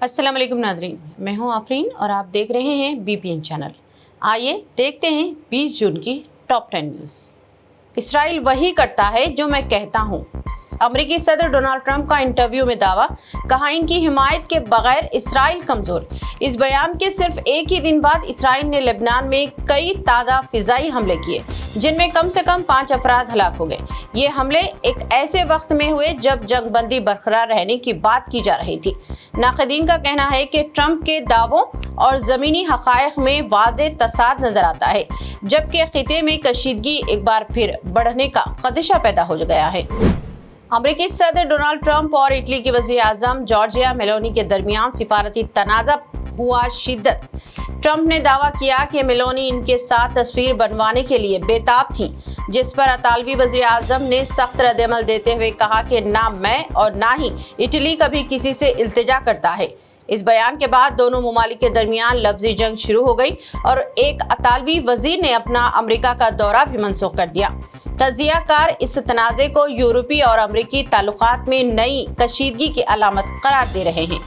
अस्सलाम वालेकुम नादरीन, मैं हूं आफरीन और आप देख रहे हैं BPN चैनल। आइए देखते हैं 20 जून की टॉप 10 न्यूज़। इसराइल वही करता है जो मैं कहता हूं। अमेरिकी सदर डोनाल्ड ट्रंप का इंटरव्यू में दावा, कहा इनकी हिमायत के बगैर इसराइल कमजोर। इस बयान के सिर्फ एक ही दिन बाद इसराइल ने लेबनान में कई ताज़ा फिजाई हमले किए, जिनमें कम से कम 5 अफराद हलाक हो गए। ये हमले एक ऐसे वक्त में हुए जब जंगबंदी बरकरार रहने की बात की जा रही थी। नाक़दीन का कहना है कि ट्रंप के दावों और ज़मीनी हक़ाइक़ में वाज़ेह तसाद नजर आता है, जबकि खिते में कशीदगी एक बार फिर बढ़ने का खदशा पैदा हो गया है। अमेरिकी सदर डोनाल्ड ट्रंप और इटली की वज़ीर आज़म जॉर्जिया मेलोनी के दरमियान सिफारती तनाज़ा हुआ शिद्दत। ट्रंप ने दावा किया कि मेलोनी इनके साथ तस्वीर बनवाने के लिए बेताब थी, जिस पर इतालवी वज़ीर आज़म ने सख्त रद्द-ए-अमल देते हुए कहा कि ना मैं और ना ही इटली कभी किसी से इल्तिजा करता है। इस बयान के बाद दोनों ममालिक के दरमियान लफ्ज़ी जंग शुरू हो गई और एक इतालवी वज़ीर ने अपना अमेरिका का दौरा भी मनसूख कर दिया। तजियाकार इस तनाज़े को यूरोपी और अमेरिकी ताल्लुकात में नई कशीदगी की अलामत करार दे रहे हैं।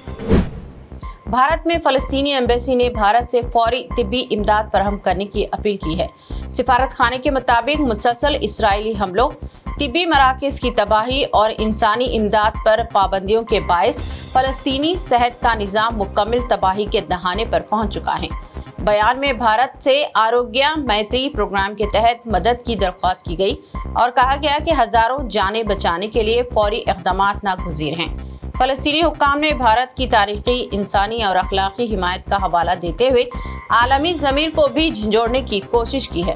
भारत में फ़लस्तीनी एम्बेसी ने भारत से फौरी तिब्बी इमदाद फराहम करने की अपील की है। सिफारत खाने के मुताबिक मुसलसल इसराइली हमलों, तिब्बी मराकज़ की तबाही और इंसानी इमदाद पर पाबंदियों के बायस फ़लस्तीनी सेहत का निज़ाम मुकम्मल तबाही के दहाने पर पहुंच चुका है। बयान में भारत से आरोग्य मैत्री प्रोग्राम के तहत मदद की दरख्वास्त की गई और कहा गया कि हज़ारों जानें बचाने के लिए फौरी इक़दामात नागुज़ीर हैं। फ़लस्तीनी हुक्काम ने भारत की तारीख़ी, इंसानी और अखलाक़ी हिमायत का हवाला देते हुए आलमी ज़मीर को भी झंझोड़ने की कोशिश की है।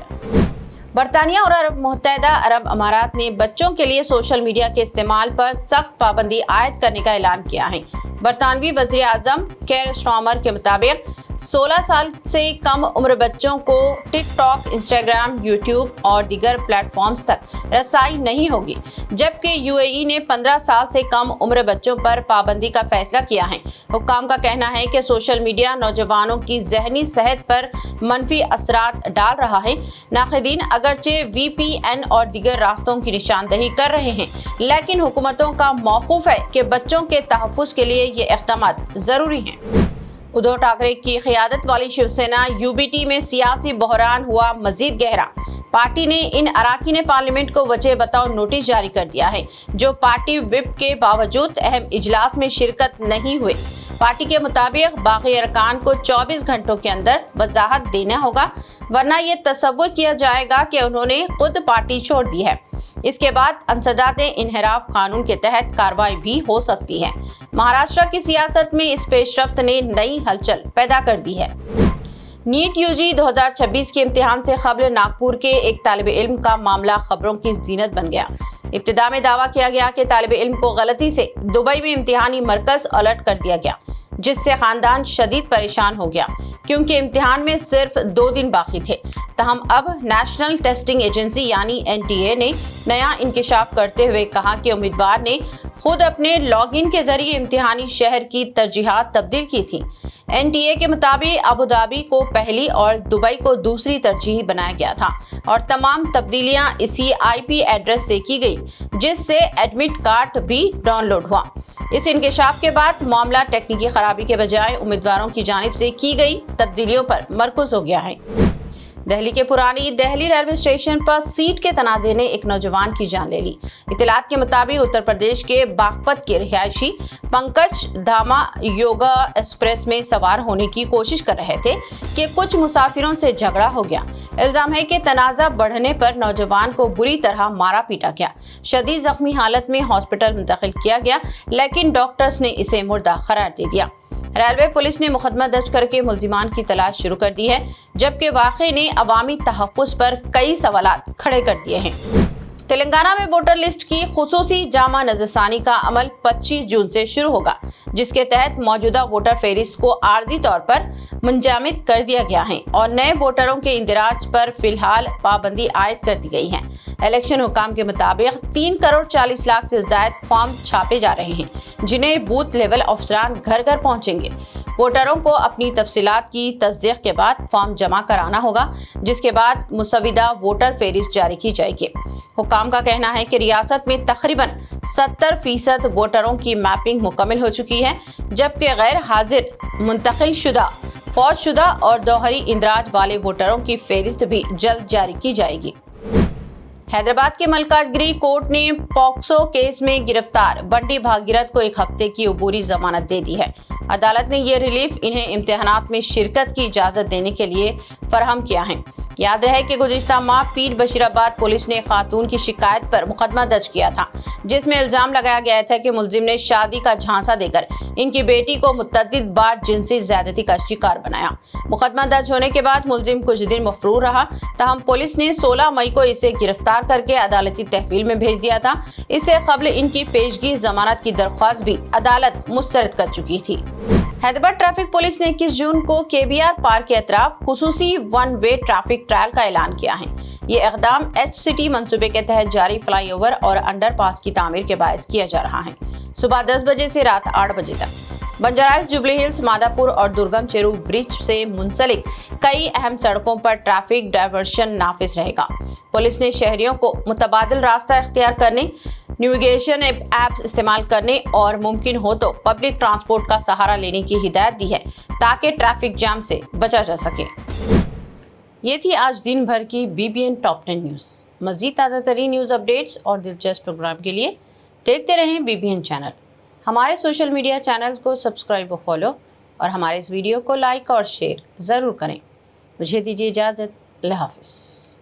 बरतानिया और अरब मुत्तहिदा अरब अमारात ने बच्चों के लिए सोशल मीडिया के इस्तेमाल पर सख्त पाबंदी आयद करने का ऐलान किया है। बरतानवी वज़ीर आज़म केयर स्टारमर के मुताबिक 16 साल से कम उम्र बच्चों को टिकटॉक, इंस्टाग्राम, यूट्यूब और दीगर प्लेटफॉर्म्स तक रसाई नहीं होगी, जबकि UAE ने 15 साल से कम उम्र बच्चों पर पाबंदी का फैसला किया है। हुक्काम का कहना है कि सोशल मीडिया नौजवानों की ज़हनी सेहत पर मनफी असरात डाल रहा है। नाक़दीन अगरचे VPN और दीगर रास्तों की निशानदही कर रहे हैं, लेकिन हुकूमतों का मौक़ूफ़ है कि बच्चों के तहफ़्फ़ुज़ के लिए ये इक़दामात ज़रूरी हैं। उद्धव ठाकरे की क़ियादत वाली शिवसेना UBT में सियासी बहरान हुआ मजीद गहरा। पार्टी ने इन अराकीन पार्लियामेंट को वजह बताओ नोटिस जारी कर दिया है, जो पार्टी विप के बावजूद अहम इजलास में शिरकत नहीं हुए। पार्टी के मुताबिक बाकी अरकान को 24 घंटों के अंदर वजाहत देना होगा, वरना ये तसव्वुर किया जाएगा कि उन्होंने खुद पार्टी छोड़ दी है। इसके बाद अंसदाते इनहराफ कानून के तहत कार्रवाई भी हो सकती है। महाराष्ट्र की सियासत में इस पेशरफ्त ने नई हलचल पैदा कर दी है। नीट UG 2026 के इम्तिहान से क़ब्ल नागपुर के एक तालिब इल्म का मामला खबरों की ज़ीनत बन गया। इब्तिदा में दावा किया गया कि तालिब इल्म को गलती से दुबई में इम्तिहानी मरकज़ अलर्ट कर दिया गया, जिससे ख़ानदान शदीद परेशान हो गया, क्योंकि इम्तिहान में सिर्फ 2 दिन बाकी थे। तहम अब नेशनल टेस्टिंग एजेंसी यानी NTA ने नया इंकशाफ करते हुए कहा कि उम्मीदवार ने खुद अपने लॉगिन के जरिए इम्तिहानी शहर की तरजीहात तब्दील की थी। NTA के मुताबिक अबू धाबी को पहली और दुबई को दूसरी तरजीह बनाया गया था और तमाम तब्दीलियां इसी IP एड्रेस से की गई, जिससे एडमिट कार्ड भी डाउनलोड हुआ। इस इंकशाफ के बाद मामला टेक्निकी खराबी के बजाय उम्मीदवारों की जानिब से की गई तब्दीलियों पर मरकूज हो गया है। दिल्ली के पुरानी दिल्ली रेलवे स्टेशन पर सीट के तनाज़े ने एक नौजवान की जान ले ली। इत्तलात के मुताबिक उत्तर प्रदेश के बागपत के रिहायशी पंकज धामा योगा एक्सप्रेस में सवार होने की कोशिश कर रहे थे कि कुछ मुसाफिरों से झगड़ा हो गया। इल्ज़ाम है कि तनाज़ा बढ़ने पर नौजवान को बुरी तरह मारा पीटा गया। शदीद ज़ख्मी हालत में हॉस्पिटल मुंतकिल किया गया, लेकिन डॉक्टर्स ने इसे मुर्दा करार दे दिया। रेलवे पुलिस ने मुकदमा दर्ज करके मुल्जिमान की तलाश शुरू कर दी है, जबकि वाक़े ने अवामी तहफ़्फ़ुज़ पर कई सवालात खड़े कर दिए हैं। तेलंगाना में वोटर लिस्ट की खुसूसी जामा नज़रसानी का अमल 25 जून से शुरू होगा, जिसके तहत मौजूदा वोटर फहरिस्त को आर्जी तौर पर मुंजमद कर दिया गया है और नए वोटरों के इंदिराज पर फिलहाल पाबंदी आयद कर दी गई है। इलेक्शन हुकाम के मुताबिक 3 करोड़ 40 लाख से ज़ायद फॉर्म छापे जा रहे हैं, जिन्हें बूथ लेवल अफसरान घर घर पहुंचेंगे। वोटरों को अपनी तफसीलात की तस्दीक के बाद फॉर्म जमा कराना होगा, जिसके बाद मुसविदा वोटर फेहरिस्त जारी की जाएगी। हुक्काम का कहना है कि रियासत में तकरीबन 70% वोटरों की मैपिंग मुकम्मल हो चुकी है, जबकि गैर हाजिर, मुंतकिल शुदा, फौत शुदा और दोहरी इंदराज वाले वोटरों की फहरिस्त भी जल्द जारी की जाएगी। हैदराबाद के मलकाजगिरी कोर्ट ने पॉक्सो केस में गिरफ्तार बंटी भागीरथ को 1 हफ्ते की अबूरी जमानत दे दी है। अदालत ने ये रिलीफ इन्हें इम्तिहानात में शिरकत की इजाज़त देने के लिए फराहम किया है। याद रहे कि गुज़िश्ता माह पीर बशीराबाद पुलिस ने खातून की शिकायत पर मुकदमा दर्ज किया था, जिसमें इल्ज़ाम लगाया गया था कि मुलजिम ने शादी का झांसा देकर इनकी बेटी को मुतअद्दिद बार जिनसी ज़्यादती का शिकार बनाया। मुकदमा दर्ज होने के बाद मुलजिम कुछ दिन मफरूर रहा, तहम पुलिस ने 16 मई को इसे गिरफ्तार करके अदालती तहवील में भेज दिया था। इससे कबल इनकी पेशगी जमानत की दरख्वास्त भी अदालत मुस्तरद कर चुकी थी। हैदराबाद ट्रैफिक पुलिस ने 21 जून को केबीआर पार्क के अतराफ खुसूसी 1 वे ट्रैफिक ट्रायल का ऐलान किया है। ये इक़दाम एच सिटी मंसूबे के तहत जारी फ्लाईओवर और अंडरपास की तामीर के बायस किया जा रहा है। सुबह 10 बजे से रात 8 बजे तक Banjara Hills, Jubilee Hills, Madhapur और दुर्गम चेरू ब्रिज से मुंसलिक कई अहम सड़कों पर ट्रैफिक डायवर्शन नाफिज रहेगा। पुलिस ने शहरियों को मुतबादिल रास्ता इख्तियार करने, नेविगेशन ऐप्स इस्तेमाल करने और मुमकिन हो तो पब्लिक ट्रांसपोर्ट का सहारा लेने की हिदायत दी है, ताकि ट्रैफिक जाम से बचा जा सके। ये थी आज दिन भर की BBN टॉप 10 न्यूज़। मज़ीद ताज़ा तरीन न्यूज़ अपडेट्स और दिलचस्प प्रोग्राम के लिए देखते रहें BBN चैनल। हमारे सोशल मीडिया चैनल को सब्सक्राइब और फॉलो, और हमारे इस वीडियो को लाइक और शेयर ज़रूर करें। मुझे दीजिए इजाज़त। अल्लाह हाफ़िज़।